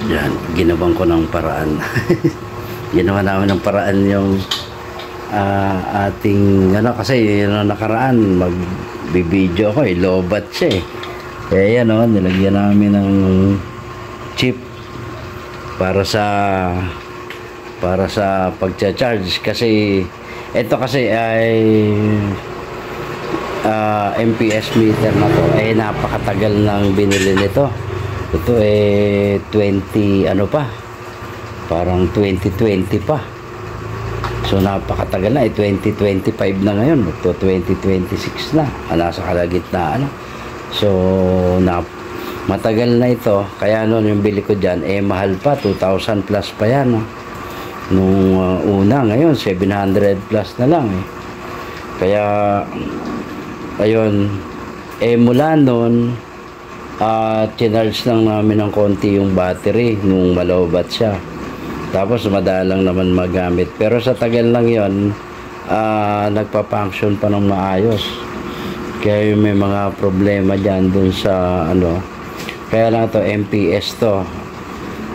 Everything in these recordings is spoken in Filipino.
Yan, ginawang ko ng paraan. Ginawa namin ng paraan yung ating ano, kasi yung nakaraan magbibideo ko lobat siya kaya yan nilagyan namin ng chip para sa pagcha-charge kasi ito kasi ay MPS meter na to ay napakatagal nang binili nito. Ito 20 ano pa, parang 2020 pa. So napakatagal na, 2025 na ngayon, ito 2026 na, nasa kalagitnaan na. So matagal na ito, kaya noon yung bili ko dyan, mahal pa, 2,000 plus pa yan. Nung una, ngayon 700 plus na lang Kaya ayun, mula noon chinarge lang namin ng konti yung battery nung malowbat siya. Tapos madalang naman magamit. Pero sa tagal lang yon nagpa-function pa ng maayos. Kaya may mga problema dyan dun sa ano. Kaya lang to MPS to.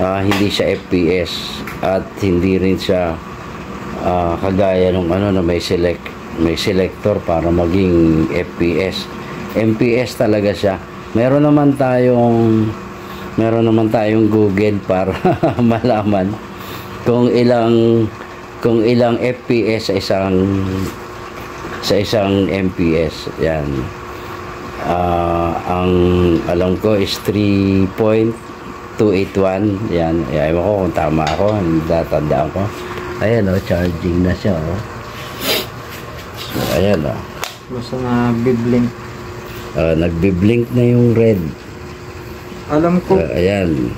Hindi siya FPS. At hindi rin siya kagaya nung ano na may selector para maging FPS. MPS talaga siya. Meron naman tayong Google para malaman kung ilang FPS sa isang MPS. Yan. Ang alam ko is 3.281. Yan. Ewan ko kung tama ako. Tatandaan ko. Ayan charging na siya So, ayan Basta na-biblink. Nagbiblink na yung red. Alam ko. Ayan.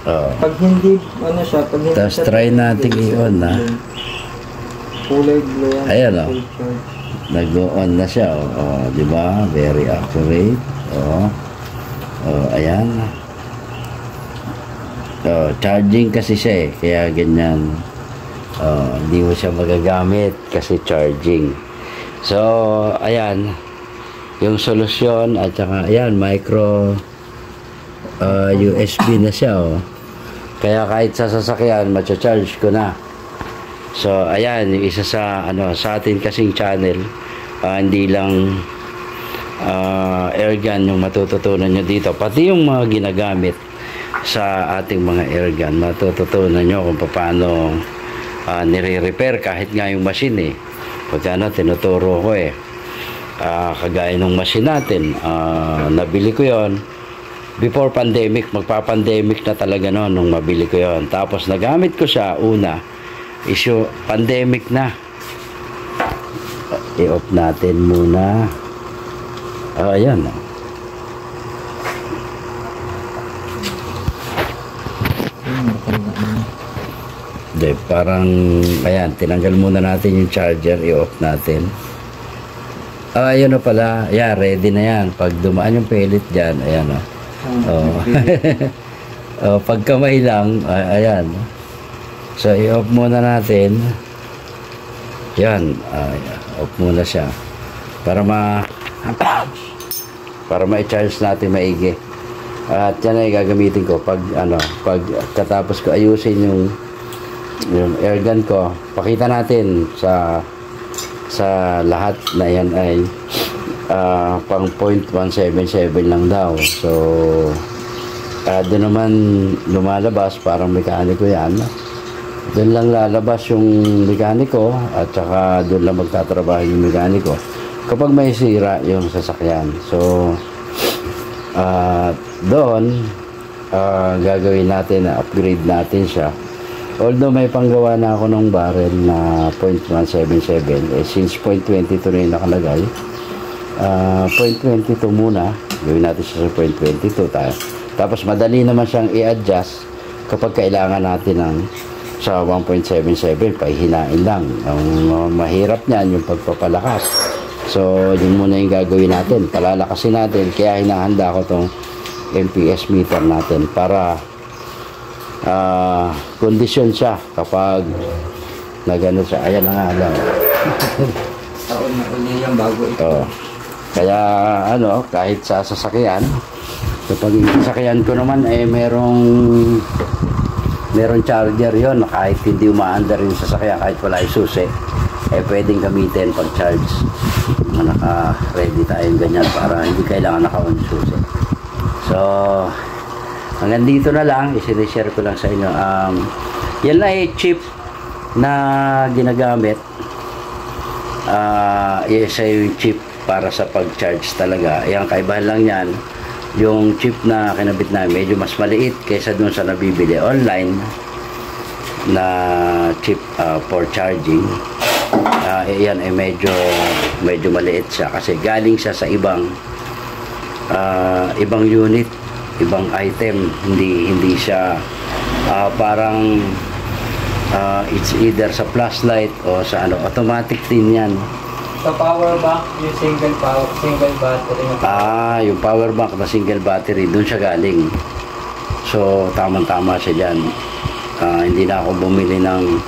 Pag hindi, ano siya, pag hindi tapos try natin i-on kulay blue yan. Ayan nag-on na siya di ba? Very accurate. Ayan. Charging kasi siya kaya ganyan. Hindi mo siya magagamit kasi charging. So, ayan. Yung solusyon at saka ayan, micro USB na siya Kaya kahit sa sasakyan, macha-charge ko na. So, ayan, yung isa sa atin kasing channel, hindi lang airgun yung matututunan nyo dito. Pati yung mga ginagamit sa ating mga airgun, matututunan nyo kung paano nire-repair kahit nga yung machine Pagka tinuturo ko kagaya ng machine natin, nabili ko yon before pandemic, magpa-pandemic na talaga nung mabili ko yon. Tapos nagamit ko siya una, issue pandemic na. I-off natin muna. Ayan parang ayan, tinanggal muna natin yung charger, i-off natin. Ayun pala, ready na yan. Pag dumaan yung pellet dyan, ayan pag kamay lang, ayan. So, i-off muna natin. Yan, off muna siya. Para ma-charge natin maigi. At yan ay gagamitin ko pag katapos ko ayusin yung airgun ko. Pakita natin sa lahat na yan ay pang 0.177 lang daw. So doon naman lumalabas, parang mekaniko yan. Doon lang lalabas yung mekaniko at saka doon lang magtatrabaho yung mekaniko kapag may sira yung sasakyan. So doon gagawin natin na upgrade natin siya. Although may panggawa na ako ng barrel na 0.177, since 0.22 na yung nakalagay, 0.22 muna, gawin natin siya sa 0.22 tayo. Tapos madali naman siyang i-adjust kapag kailangan natin ng sa 1.77, pahihinain lang. Ang mahirap niyan yung pagpapalakas. So yun muna yung gagawin natin, palalakasin natin. Kaya hinahanda ko tong MPS meter natin para kondisyon siya kapag nagano siya. Ayan na nga lang. Taon na uli yung bago ito. Kaya kahit sa sasakyan, Kapag yung sasakyan ko naman merong charger yon, kahit hindi umaandar yung sasakyan, kahit wala yung susi, pwedeng gamitin pag charge. Naka-ready tayong ganyan para hindi kailangan naka-on susi. So hanggang dito na lang, i-share ko lang sa inyo. Yan na chip na ginagamit. Isa yung chip para sa pag-charge talaga. Yung kaibahan lang yan, yung chip na kinabit namin medyo mas maliit kaysa dun sa nabibili online na chip for charging. Yan medyo maliit siya kasi galing siya sa ibang unit, ibang item. Hindi siya parang it's either sa flashlight o sa automatic din yan. Sa power bank, yung single battery na yung power bank na single battery, dun siya galing. So tamang-tama siya dyan. Hindi na ako bumili ng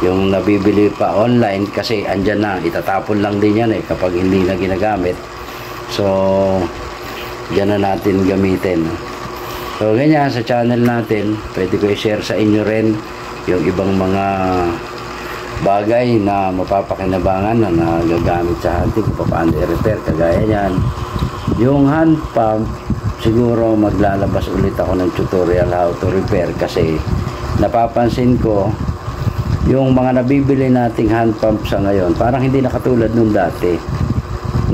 yung nabibili pa online kasi andyan na, itatapon lang din yan kapag hindi na ginagamit. So dyan na natin gamitin. So ganyan sa channel natin, pwede ko i-share sa inyo rin yung ibang mga bagay na mapapakinabangan na nagagamit sa hunting, kung paano i-repair, kagaya yan. Yung hand pump, siguro maglalabas ulit ako ng tutorial how to repair kasi napapansin ko yung mga nabibili nating hand pump sa ngayon parang hindi na katulad nung dati.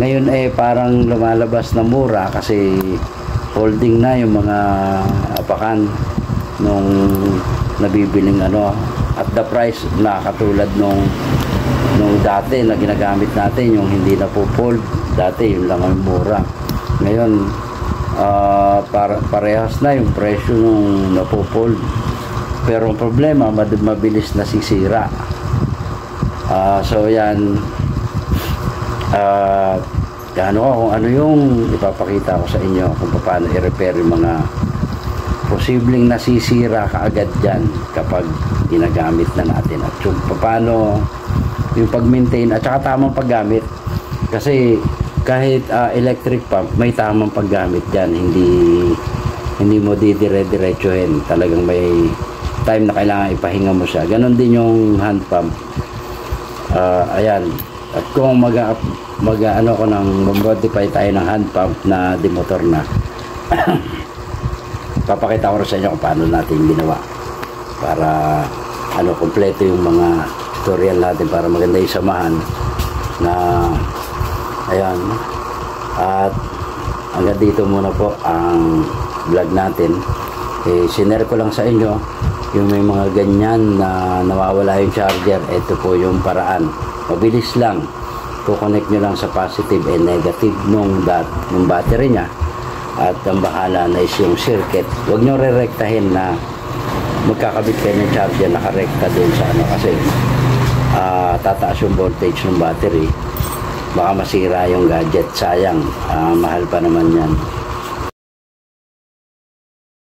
Ngayon parang lumalabas na mura kasi holding na yung mga apakan nung nabibiling at the price na katulad nung dati na ginagamit natin, yung hindi na po fold. Dati yun lang ang mura. Ngayon parehas na yung presyo nung napo-fold, pero ang problema mabilis na sisira. So yan, kung ano yung ipapakita ko sa inyo kung paano i-repair yung mga posibleng nasisira kaagad dyan kapag ginagamit na natin, at yung paano yung pag-maintain at saka tamang paggamit. Kasi kahit electric pump may tamang paggamit dyan, hindi mo didire-diretsuhin, talagang may time na kailangan ipahinga mo siya. Ganon din yung hand pump. Ayan, at kung mag-modify tayo ng hand pump na demotor na papakita ko rin sa inyo kung paano natin ginawa para kompleto yung mga tutorial natin para maganda yung samahan na ayan. At hanggang dito muna po ang vlog natin. Sinare ko lang sa inyo yung may mga ganyan na nawawala yung charger. Ito po yung paraan, mabilis lang. Kukonect nyo lang sa positive and negative nung battery nya, at ang bahala na is yung circuit. Huwag nyo re-rektahin na magkakabit kayo ng charger nakarekta din sa kasi tataas yung voltage ng battery, baka masira yung gadget, sayang. Mahal pa naman yan.